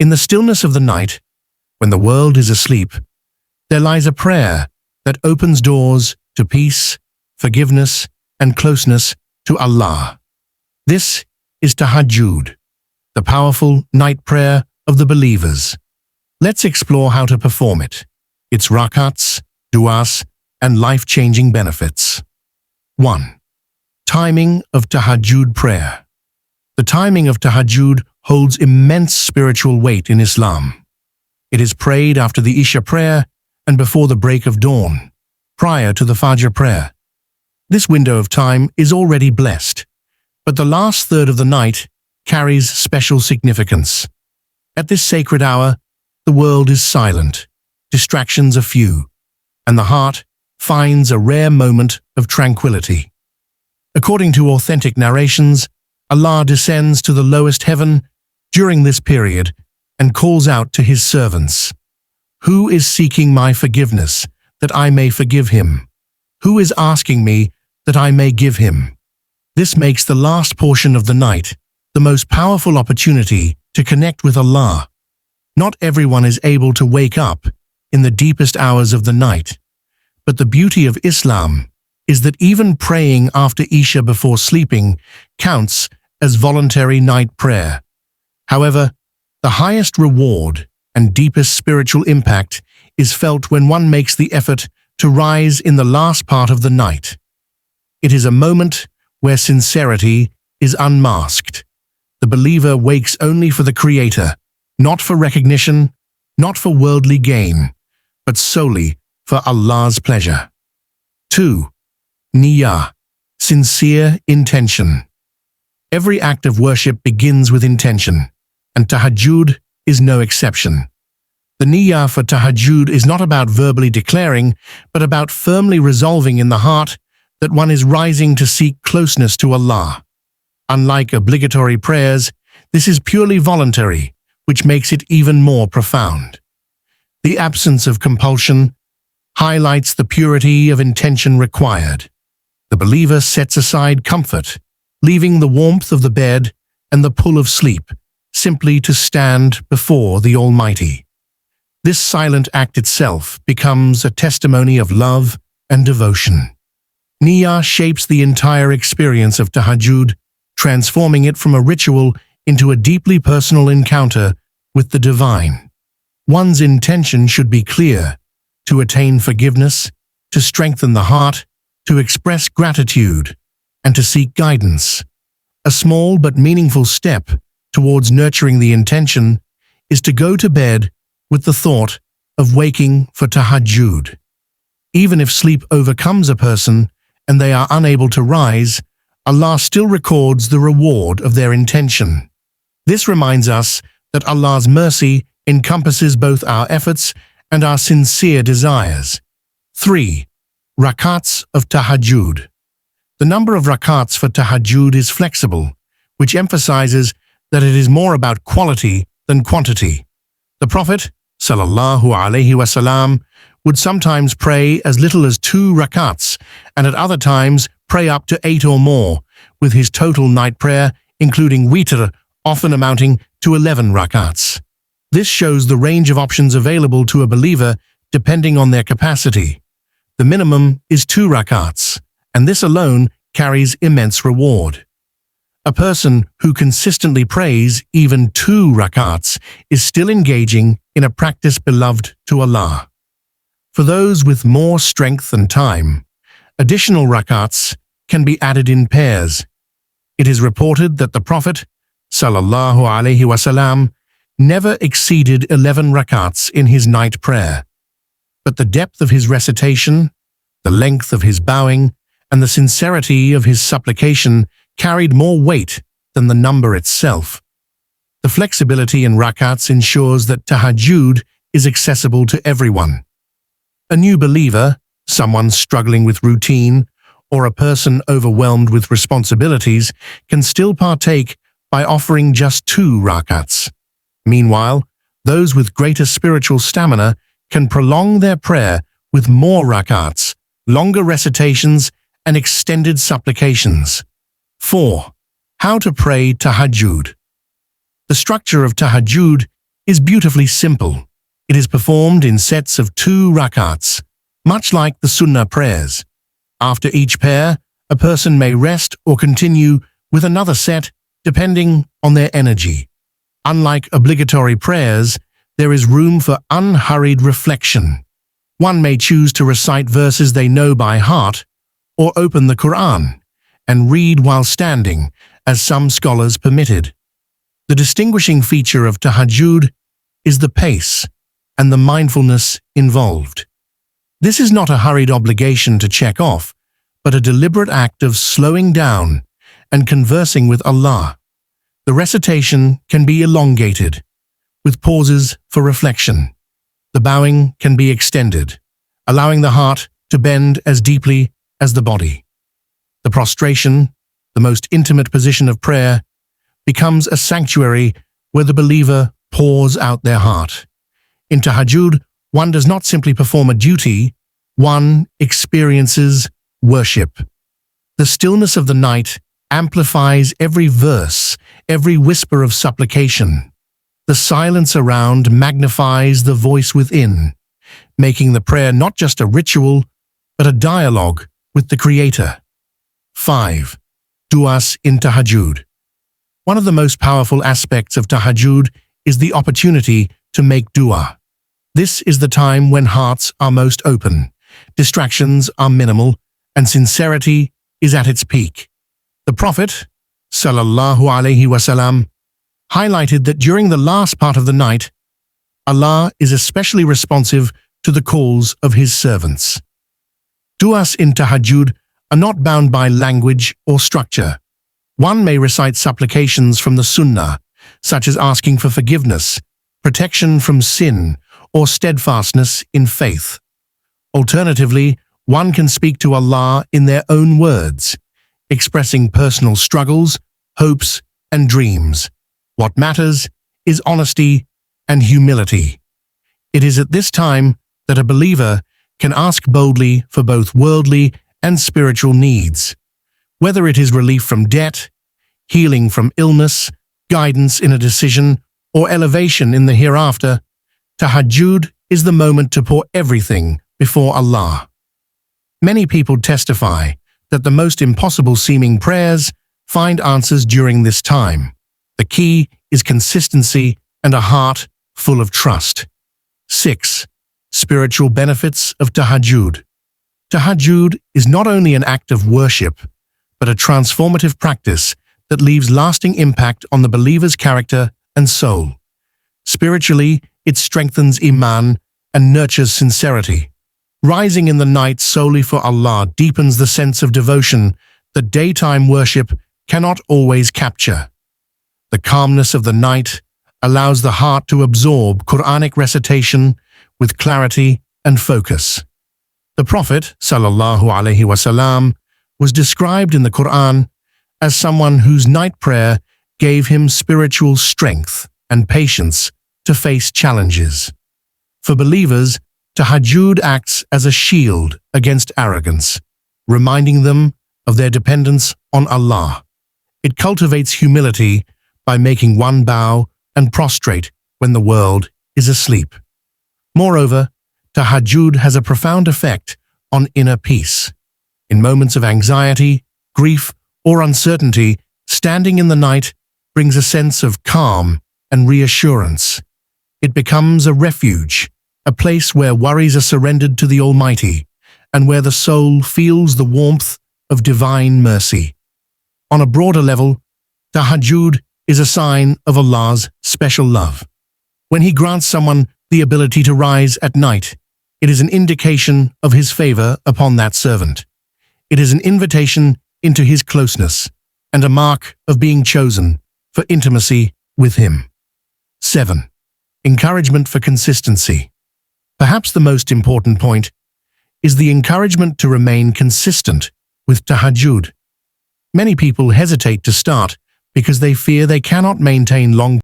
In the stillness of the night, when the world is asleep, there lies a prayer that opens doors to peace, forgiveness, and closeness to Allah. This is Tahajjud, the powerful night prayer of the believers. Let's explore how to perform it, its rakats, du'as, and life-changing benefits. 1. Timing of Tahajjud prayer. The timing of Tahajjud holds immense spiritual weight in Islam. It is prayed after the Isha prayer and before the break of dawn, prior to the Fajr prayer. This window of time is already blessed, but the last third of the night carries special significance. At this sacred hour, the world is silent, distractions are few, and the heart finds a rare moment of tranquility. According to authentic narrations, Allah descends to the lowest heaven during this period and calls out to His servants, "Who is seeking my forgiveness, that I may forgive him? Who is asking me, that I may give him?" This makes the last portion of the night the most powerful opportunity to connect with Allah. Not everyone is able to wake up in the deepest hours of the night, but the beauty of Islam is that even praying after Isha before sleeping counts as voluntary night prayer. However, the highest reward and deepest spiritual impact is felt when one makes the effort to rise in the last part of the night. It is a moment where sincerity is unmasked. The believer wakes only for the Creator, not for recognition, not for worldly gain, but solely for Allah's pleasure. 2. Niyyah, sincere intention. Every act of worship begins with intention, and Tahajjud is no exception. The niyyah for Tahajjud is not about verbally declaring, but about firmly resolving in the heart that one is rising to seek closeness to Allah. Unlike obligatory prayers, this is purely voluntary, which makes it even more profound. The absence of compulsion highlights the purity of intention required. The believer sets aside comfort, leaving the warmth of the bed and the pull of sleep, simply to stand before the Almighty. This silent act itself becomes a testimony of love and devotion. Niyyah shapes the entire experience of Tahajjud, transforming it from a ritual into a deeply personal encounter with the divine. One's intention should be clear: to attain forgiveness, to strengthen the heart, to express gratitude, and to seek guidance. A small but meaningful step towards nurturing the intention is to go to bed with the thought of waking for Tahajjud. Even if sleep overcomes a person and they are unable to rise, Allah still records the reward of their intention. This reminds us that Allah's mercy encompasses both our efforts and our sincere desires. 3. Rakats of Tahajjud. The number of rakats for Tahajjud is flexible, which emphasizes that it is more about quality than quantity. The Prophet, sallallahu alaihi wasallam, would sometimes pray as little as 2 rakats, and at other times pray up to 8 or more, with his total night prayer, including witr, often amounting to 11 rakats. This shows the range of options available to a believer depending on their capacity. The minimum is 2 rakats, and this alone carries immense reward. A person who consistently prays even 2 rakats is still engaging in a practice beloved to Allah. For those with more strength and time, additional rakats can be added in pairs. It is reported that the Prophet, sallallahu alaihi wasallam, never exceeded 11 rakats in his night prayer. But the depth of his recitation, the length of his bowing, and the sincerity of his supplication carried more weight than the number itself. The flexibility in rakats ensures that Tahajjud is accessible to everyone. A new believer, someone struggling with routine, or a person overwhelmed with responsibilities can still partake by offering just 2 rakats. Meanwhile, those with greater spiritual stamina can prolong their prayer with more rakats, longer recitations, and extended supplications. 4. How to pray Tahajjud. The structure of Tahajjud is beautifully simple. It is performed in sets of 2 rakats, much like the sunnah prayers. After each pair, a person may rest or continue with another set depending on their energy. Unlike obligatory prayers, there is room for unhurried reflection. One may choose to recite verses they know by heart or open the Quran and read while standing, as some scholars permitted. The distinguishing feature of Tahajjud is the pace and the mindfulness involved. This is not a hurried obligation to check off, but a deliberate act of slowing down and conversing with Allah. The recitation can be elongated, with pauses for reflection. The bowing can be extended, allowing the heart to bend as deeply as the body. The prostration, the most intimate position of prayer, becomes a sanctuary where the believer pours out their heart. In Tahajjud, one does not simply perform a duty, one experiences worship. The stillness of the night amplifies every verse, every whisper of supplication. The silence around magnifies the voice within, making the prayer not just a ritual, but a dialogue with the Creator. 5. Du'as in Tahajjud. One of the most powerful aspects of Tahajjud is the opportunity to make dua. This is the time when hearts are most open, distractions are minimal, and sincerity is at its peak. The Prophet, sallallahu alaihi wasallam, highlighted that during the last part of the night, Allah is especially responsive to the calls of His servants. Du'as in Tahajjud are not bound by language or structure. One may recite supplications from the Sunnah, such as asking for forgiveness, protection from sin, or steadfastness in faith. Alternatively, one can speak to Allah in their own words, expressing personal struggles, hopes, and dreams. What matters is honesty and humility. It is at this time that a believer can ask boldly for both worldly and spiritual needs. Whether it is relief from debt, healing from illness, guidance in a decision, or elevation in the hereafter, Tahajjud is the moment to pour everything before Allah. Many people testify that the most impossible-seeming prayers find answers during this time. The key is consistency and a heart full of trust. 6. Spiritual benefits of Tahajjud. Tahajjud is not only an act of worship, but a transformative practice that leaves lasting impact on the believer's character and soul. Spiritually, it strengthens iman and nurtures sincerity. Rising in the night solely for Allah deepens the sense of devotion that daytime worship cannot always capture. The calmness of the night allows the heart to absorb Quranic recitation with clarity and focus. The Prophet, sallallahu alaihi wasallam, was described in the Quran as someone whose night prayer gave him spiritual strength and patience to face challenges. For believers, Tahajjud acts as a shield against arrogance, reminding them of their dependence on Allah. It cultivates humility by making one bow and prostrate when the world is asleep. Moreover, Tahajjud has a profound effect on inner peace. In moments of anxiety, grief, or uncertainty, standing in the night brings a sense of calm and reassurance. It becomes a refuge, a place where worries are surrendered to the Almighty, and where the soul feels the warmth of divine mercy. On a broader level, Tahajjud is a sign of Allah's special love. When He grants someone the ability to rise at night, it is an indication of His favor upon that servant. It is an invitation into His closeness and a mark of being chosen for intimacy with Him. 7. Encouragement for consistency. Perhaps the most important point is the encouragement to remain consistent with Tahajjud. Many people hesitate to start because they fear they cannot maintain long